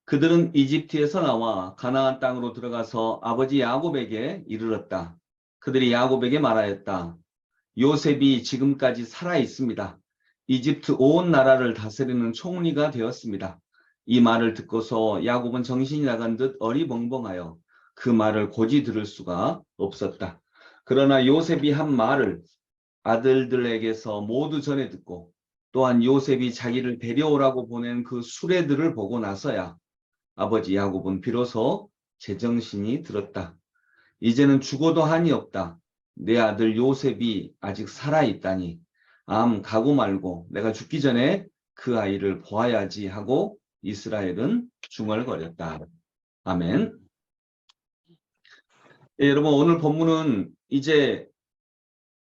그들은 이집트에서 나와 가나안 땅으로 들어가서 아버지 야곱에게 이르렀다. 그들이 야곱에게 말하였다. 요셉이 지금까지 살아 있습니다. 이집트 온 나라를 다스리는 총리가 되었습니다. 이 말을 듣고서 야곱은 정신이 나간 듯 어리벙벙하여 그 말을 고지 들을 수가 없었다. 그러나 요셉이 한 말을 아들들에게서 모두 전해 듣고 또한 요셉이 자기를 데려오라고 보낸 그 수레들을 보고 나서야 아버지 야곱은 비로소 제정신이 들었다. 이제는 죽어도 한이 없다. 내 아들 요셉이 아직 살아있다니. 가고 말고 내가 죽기 전에 그 아이를 보아야지 하고 이스라엘은 중얼거렸다. 아멘. 예, 여러분 오늘 본문은 이제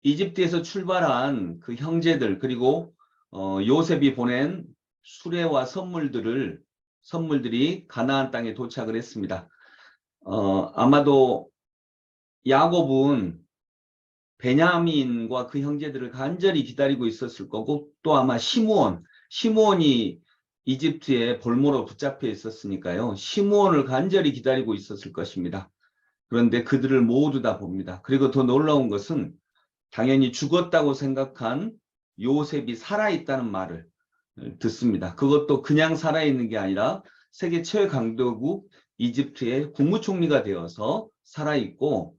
이집트에서 출발한 그 형제들 그리고 요셉이 보낸 수레와 선물들이 가나안 땅에 도착을 했습니다. 아마도 야곱은 베냐민과 그 형제들을 간절히 기다리고 있었을 거고 또 아마 시므온이 이집트에 볼모로 붙잡혀 있었으니까요. 시므온을 간절히 기다리고 있었을 것입니다. 그런데 그들을 모두 다 봅니다. 그리고 더 놀라운 것은 당연히 죽었다고 생각한 요셉이 살아있다는 말을 듣습니다. 그것도 그냥 살아있는 게 아니라 세계 최강대국 이집트의 국무총리가 되어서 살아있고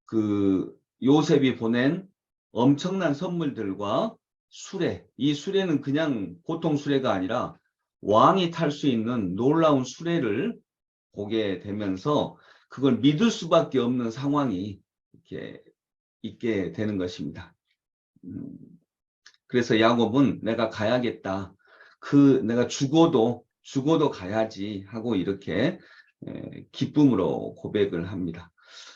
그 요셉이 보낸 엄청난 선물들과 수레, 이 수레는 그냥 보통 수레가 아니라 왕이 탈 수 있는 놀라운 수레를 보게 되면서 그걸 믿을 수밖에 없는 상황이 이렇게 있게 되는 것입니다. 그래서 야곱은 내가 가야겠다. 내가 죽어도 가야지 하고 이렇게 기쁨으로 고백을 합니다.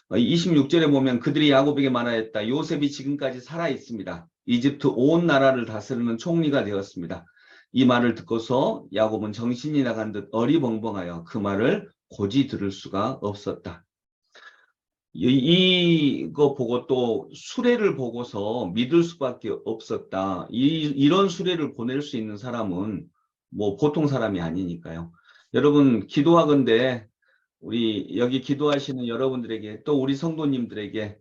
26절에 보면 그들이 야곱에게 말하였다. 요셉이 지금까지 살아 있습니다. 이집트 온 나라를 다스리는 총리가 되었습니다. 이 말을 듣고서 야곱은 정신이 나간 듯 어리벙벙하여 그 말을 고지 들을 수가 없었다. 이거 보고 또 수레를 보고서 믿을 수밖에 없었다. 이런 수레를 보낼 수 있는 사람은 뭐 보통 사람이 아니니까요. 여러분 기도하건대 우리 여기 기도하시는 여러분들에게 또 우리 성도님들에게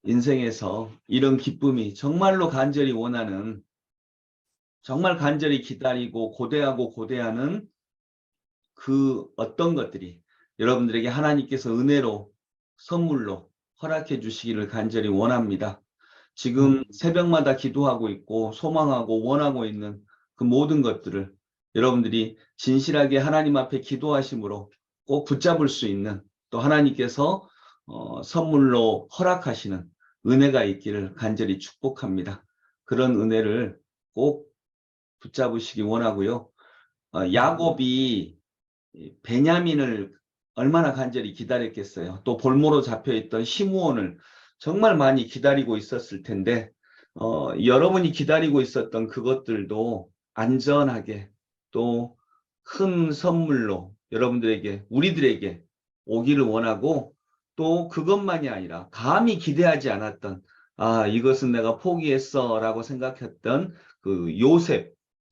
인생에서 이런 기쁨이 정말로 간절히 원하는 정말 간절히 기다리고 고대하는 그 어떤 것들이 여러분들에게 하나님께서 은혜로 선물로 허락해 주시기를 간절히 원합니다. 지금 새벽마다 기도하고 있고 소망하고 원하고 있는 그 모든 것들을 여러분들이 진실하게 하나님 앞에 기도하심으로 꼭 붙잡을 수 있는 또 하나님께서 선물로 허락하시는 은혜가 있기를 간절히 축복합니다. 그런 은혜를 꼭 붙잡으시기 원하고요. 야곱이 베냐민을 얼마나 간절히 기다렸겠어요. 또 볼모로 잡혀있던 시므온을 정말 많이 기다리고 있었을 텐데 여러분이 기다리고 있었던 그것들도 안전하게 또 큰 선물로 여러분들에게 우리들에게 오기를 원하고 또 그것만이 아니라 감히 기대하지 않았던 이것은 내가 포기했어 라고 생각했던 그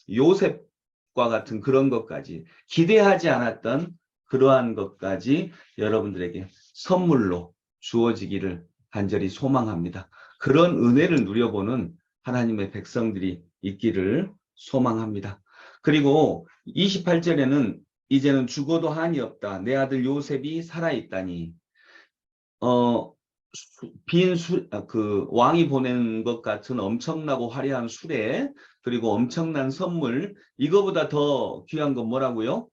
요셉과 같은 그런 것까지 기대하지 않았던 그러한 것까지 여러분들에게 선물로 주어지기를 간절히 소망합니다. 그런 은혜를 누려보는 하나님의 백성들이 있기를 소망합니다. 그리고 28절에는 이제는 죽어도 한이 없다. 내 아들 요셉이 살아있다니. 그 왕이 보낸 것 같은 엄청나고 화려한 수레 그리고 엄청난 선물 이거보다 더 귀한 건 뭐라고요?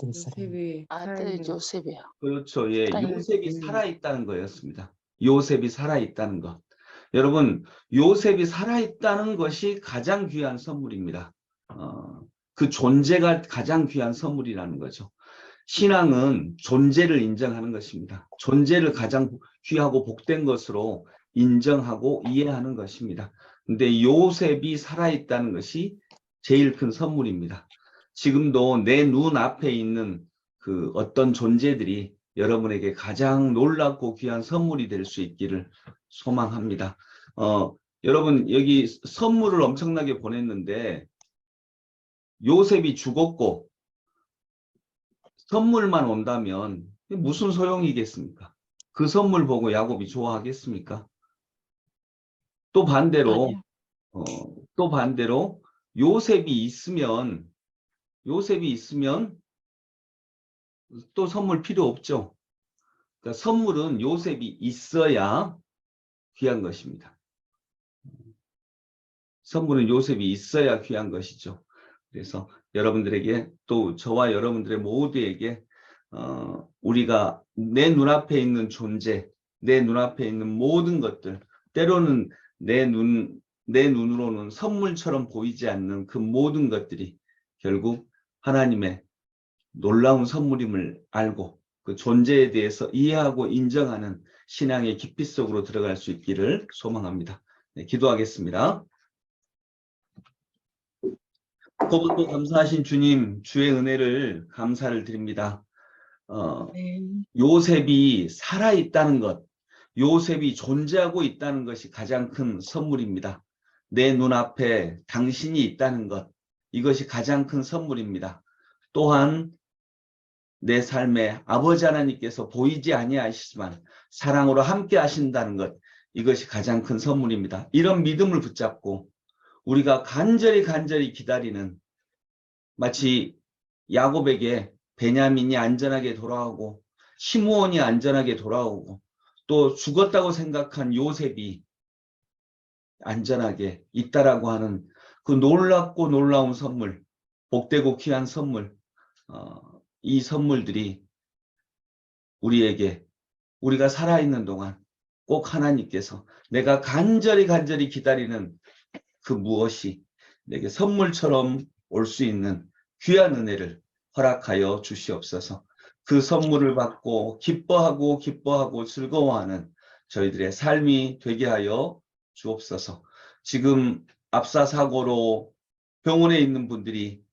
요셉이 아들 요셉이요. 그렇죠. 예, 살아있는 요셉이 살아있다는 거였습니다. 요셉이 살아있다는 것. 여러분, 요셉이 살아있다는 것이 가장 귀한 선물입니다. 그 존재가 가장 귀한 선물이라는 거죠. 신앙은 존재를 인정하는 것입니다. 존재를 가장 귀하고 복된 것으로 인정하고 이해하는 것입니다. 근데 요셉이 살아있다는 것이 제일 큰 선물입니다. 지금도 내 눈앞에 있는 그 어떤 존재들이 여러분에게 가장 놀랍고 귀한 선물이 될 수 있기를 소망합니다. 여러분 여기 선물을 엄청나게 보냈는데 요셉이 죽었고 선물만 온다면 무슨 소용이겠습니까? 그 선물 보고 야곱이 좋아하겠습니까? 또 반대로 맞아요. 또 반대로 요셉이 있으면 또 선물 필요 없죠. 그러니까 선물은 요셉이 있어야 귀한 것입니다. 선물은 요셉이 있어야 귀한 것이죠. 그래서 여러분들에게 또 저와 여러분들의 모두에게 우리가 내 눈앞에 있는 존재, 내 눈앞에 있는 모든 것들, 때로는 내 눈으로는 선물처럼 보이지 않는 그 모든 것들이 결국 하나님의 놀라운 선물임을 알고 그 존재에 대해서 이해하고 인정하는 신앙의 깊이 속으로 들어갈 수 있기를 소망합니다. 네, 기도하겠습니다. 고맙고 감사하신 주님, 주의 은혜를 감사를 드립니다. 네. 요셉이 살아있다는 것, 요셉이 존재하고 있다는 것이 가장 큰 선물입니다. 내 눈앞에 당신이 있다는 것, 이것이 가장 큰 선물입니다. 또한 내 삶에 아버지 하나님께서 보이지 아니하시지만 사랑으로 함께 하신다는 것, 이것이 가장 큰 선물입니다. 이런 믿음을 붙잡고 우리가 간절히 기다리는, 마치 야곱에게 베냐민이 안전하게 돌아오고 시므온이 안전하게 돌아오고 또 죽었다고 생각한 요셉이 안전하게 있다라고 하는 그 놀랍고 놀라운 선물, 복되고 귀한 선물, 이 선물들이 우리에게 우리가 살아있는 동안 꼭 하나님께서 내가 간절히 기다리는 그 무엇이 내게 선물처럼 올 수 있는 귀한 은혜를 허락하여 주시옵소서. 그 선물을 받고 기뻐하고 즐거워하는 저희들의 삶이 되게 하여 주옵소서. 지금 압사 사고로 병원에 있는 분들이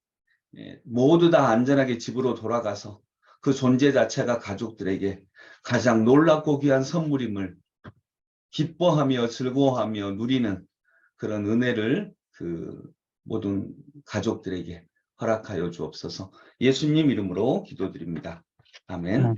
모두 다 안전하게 집으로 돌아가서 그 존재 자체가 가족들에게 가장 놀랍고 귀한 선물임을 기뻐하며 즐거워하며 누리는 그런 은혜를 그 모든 가족들에게 허락하여 주옵소서. 예수님 이름으로 기도드립니다. 아멘.